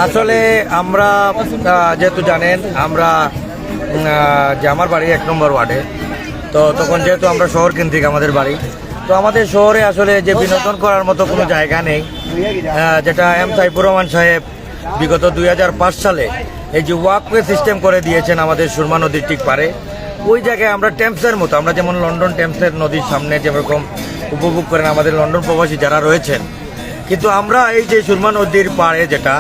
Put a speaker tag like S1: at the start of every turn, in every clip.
S1: আসলে আমরা যেহেতু জানেন আমরা যে আমার বাড়ি 1 নম্বর ওয়ার্ডে, তো তখন যেহেতু আমরা শহর কেন্দ্রিক আমাদের বাড়ি, তো আমাদের শহরে আসলে যে বিনোদন করার মতো কোনো জায়গা নেই, যেটা এম সাইফুর রহমান সাহেব বিগত 2005 সালে এই যে ওয়াকওয়ে সিস্টেম করে দিয়েছেন আমাদের সুরমা নদীর ঠিক পারে, ওই জায়গায় আমরা টেমসের মতো, আমরা যেমন লন্ডন টেমসের নদীর সামনে যেরকম উপভোগ করেন আমাদের লন্ডন প্রবাসী যারা রয়েছেন, কিন্তু আমরা এই যে সুরমা নদীর পাড়ে যেটা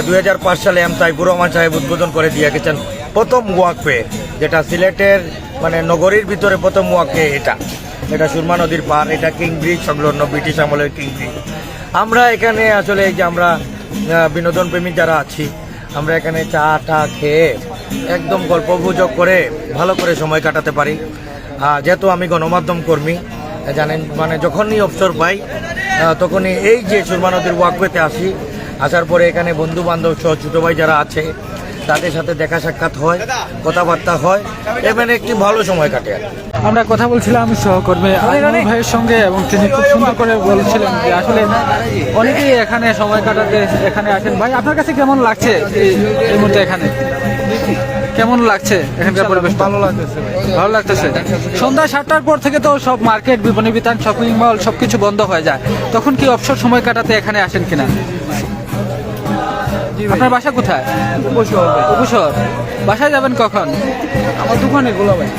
S1: 2005 সালে এম সাইফুর রহমান সাহেব উদ্বোধন করে দিয়ে গেছেন প্রথম ওয়াকওয়ে, যেটা সিলেটের মানে নগরীর ভিতরে প্রথম ওয়াকওয়ে, এটা সুরমা নদীর পাড়, এটা কিং ব্রিজ সংলগ্ন, ব্রিটিশ আমলের কিং ব্রিজ। আমরা এখানে আসলে এই যে আমরা বিনোদন প্রেমী যারা আছি, আমরা এখানে চা টা খেয়ে একদম গল্পগুজব করে ভালো করে সময় কাটাতে পারি। যেহেতু আমি গণমাধ্যম কর্মী, জানেন, মানে যখনই অবসর পাই তখনই এই যে সুরমা নদীর ওয়াকওয়েতে আসি, আসার পরে এখানে বন্ধু বান্ধব সহ ছোটো ভাই যারা আছে তাদের সাথে দেখা সাক্ষাৎ হয়, কথাবার্তা হয়, এবং একটি ভালো সময় কাটে।
S2: আমরা কথা বলছিলাম সহকর্মী আইনুল ভাইয়ের সঙ্গে, এবং তিনি খুব সুন্দর করে বলছিলেন যে আসলে অনেকেই এখানে সময় কাটাতে এখানে আসেন। ভাই, আপনার কাছে কেমন লাগছে এই মুহূর্তে এখানে? কেমন লাগছে এখানকার পরিবেশ? ভালো লাগতেছে। ভালো লাগতেছে। সন্ধ্যা 7টার পর থেকে তো সব মার্কেট, বিপণী বিতান, শপিং মল সবকিছু বন্ধ হয়ে যায়, তখন কি অবসর সময় কাটাতে এখানে আসেন কিনা? আপনার বাসা কোথায়? উপশহর। বাসায় যাবেন কখন?
S3: আমার দোকানে গোলা ভাই।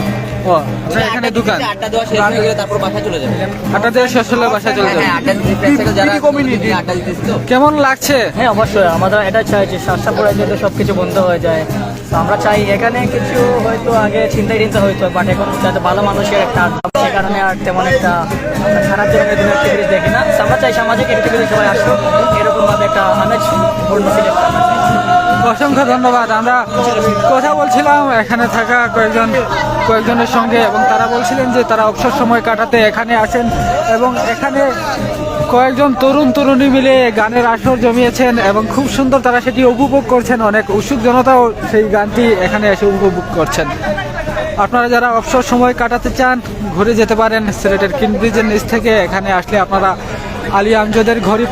S2: ও, আপনার এখানে দোকান?
S3: আড্ডা দেওয়া শেষ হয়ে গেলে তারপর বাসায় চলে যাবে।
S2: আড্ডা দেওয়া শেষ হলে বাসায় চলে যাবেন।
S3: আড্ডা দিতে যারা কমিউনিটি আড্ডা দিতেছে তো।
S2: কেমন লাগছে?
S4: হ্যাঁ, অবশ্যই আমরা এটা চাই যে শ্বাসটা পড়ে যেতে সব কিছু বন্ধ হয়ে যায়। তো আমরা চাই এখানে কিছু হয়তো আগে চিন্তা হইতো, বাট এখন যাতে ভালো মানুষের একটা, সে কারণে আর তেমন একটা খারাপ ধরনের কোনো অ্যাক্টিভিটিস দেখি না। তো আমরা চাই সামাজিক অ্যাক্টিভিটি সবাই আসুক, এরকমভাবে একটা আমেজপূর্ণ সিলেক্ট।
S2: অসংখ্য ধন্যবাদ। আমরা কথা বলছিলাম এখানে থাকা কয়েকজনের সঙ্গে, এবং তারা বলছিলেন যে তারা অবসর সময় কাটাতে এখানে আসেন, এবং এখানে কয়েকজন তরুণী মিলে গানের আসর জমিয়েছেন এবং খুব সুন্দর তারা সেটি উপভোগ করছেন। অনেক উৎসুক জনতাও সেই গানটি এখানে এসে উপভোগ করছেন। আপনারা যারা অবসর সময় কাটাতে চান ঘুরে যেতে পারেন সিলেটের কিং ব্রিজের নিচ থেকে। এখানে আসলে আপনারা আলী আমজদের ঘড়ি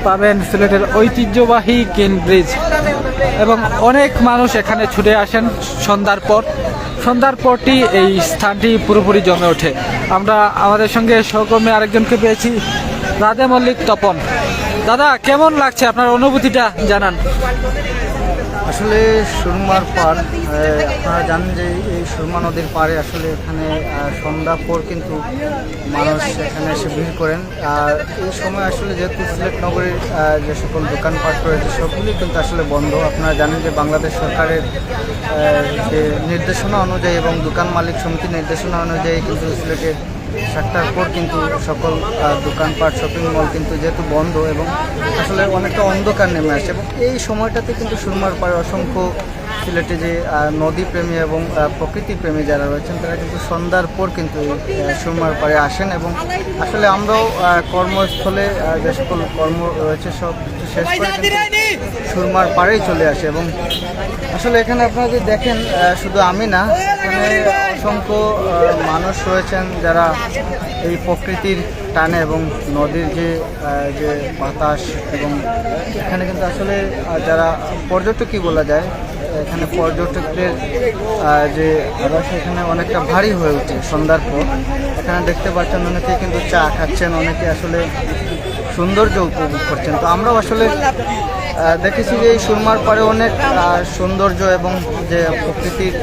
S2: পাবেন সিলেটের ঐতিহ্যবাহী কিং ব্রিজ, এবং অনেক মানুষ এখানে ছুটে আসেন সন্ধ্যার পরটি এই স্থানটি পুরোপুরি জমে ওঠে। আমরা আমাদের সঙ্গে সহকর্মী আরেকজনকে পেয়েছি, রাধে মল্লিক তপন। দাদা, কেমন লাগছে? আপনার অনুভূতিটা জানান।
S5: আসলে সুরমার পাড়, আপনারা জানেন যে এই সুরমা নদীর পাড়ে আসলে এখানে সন্ধ্যা পর কিন্তু মানুষ এখানে এসে ভিড় করেন। আর এই সময় আসলে যেহেতু সিলেট নগরীর যে সকল দোকানপাট রয়েছে সবগুলি কিন্তু আসলে বন্ধ। আপনারা জানেন যে বাংলাদেশ সরকারের যে নির্দেশনা অনুযায়ী এবং দোকান মালিক সমিতির নির্দেশনা অনুযায়ী কিন্তু সিলেটের 7টার পর কিন্তু সকল দোকানপাট, শপিং মল কিন্তু যেহেতু বন্ধ, এবং আসলে অনেকটা অন্ধকার নেমে আসে, এবং এই সময়টাতে কিন্তু সুরমার পাড়ে অসংখ্য সিলেটে যে নদী প্রেমী এবং প্রকৃতি প্রেমী যারা রয়েছেন তারা কিন্তু সন্ধ্যার পর কিন্তু সুরমার পাড়ে আসেন, এবং আসলে আমরাও কর্মস্থলে যে সকল কর্ম রয়েছে সব শেষ করে কিন্তু সুরমার পাড়েই চলে আসে। এবং আসলে এখানে আপনারা যদি দেখেন, শুধু আমি না, এখানে অসংখ্য মানুষ রয়েছেন যারা এই প্রকৃতির টানে এবং নদীর যে বাতাস, এবং এখানে কিন্তু আসলে যারা পর্যটকই বলা যায়, এখানে পর্যটকদের যে আবাস এখানে অনেকটা ভারী হয়ে ওঠে সন্ধ্যার পর। এখানে দেখতে পাচ্ছেন অনেকে কিন্তু চা খাচ্ছেন, অনেকে আসলে সৌন্দর্য উপভোগ করছেন। তো আমরাও আসলে দেখেছি যে এই সুরমার পাড়ে অনেক সৌন্দর্য এবং যে প্রকৃতির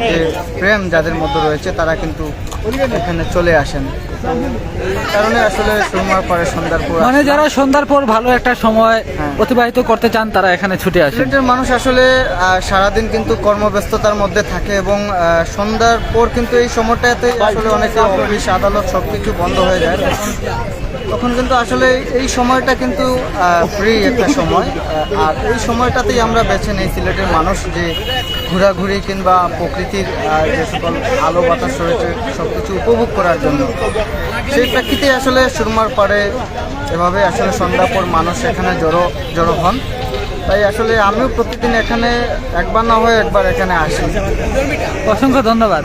S5: যে প্রেম যাদের মধ্যে রয়েছে তারা কিন্তু এখানে চলে আসেন। কারণে আসলে সুরমার পাড়ে সন্ধ্যার পর,
S2: মানে যারা সন্ধ্যার পর ভালো একটা সময় অতিবাহিত করতে চান তারা এখানে ছুটে আসে।
S5: সিলেটের মানুষ আসলে সারাদিন কিন্তু কর্মব্যস্ততার মধ্যে থাকে, এবং সন্ধ্যার পর কিন্তু এই সময়টাতে আসলে অনেকে অফিস আদালত সবকিছু বন্ধ হয়ে যায়, তখন কিন্তু আসলে এই সময়টা কিন্তু ফ্রি একটা সময়। আর এই সময়টাতেই আমরা বেছে নিই সিলেটের মানুষ যে ঘোরাঘুরি কিংবা প্রকৃতির যে সকল আলো বাতাস রয়েছে সব কিছু উপভোগ করার জন্য। সেই প্রেক্ষিতে আসলে সুরমার পাড়ে এভাবে আসলে সন্ধ্যা পর মানুষ এখানে জড়ো হন। তাই আসলে আমিও প্রতিদিন এখানে একবার না হয় একবার এখানে আসি।
S2: অসংখ্য ধন্যবাদ।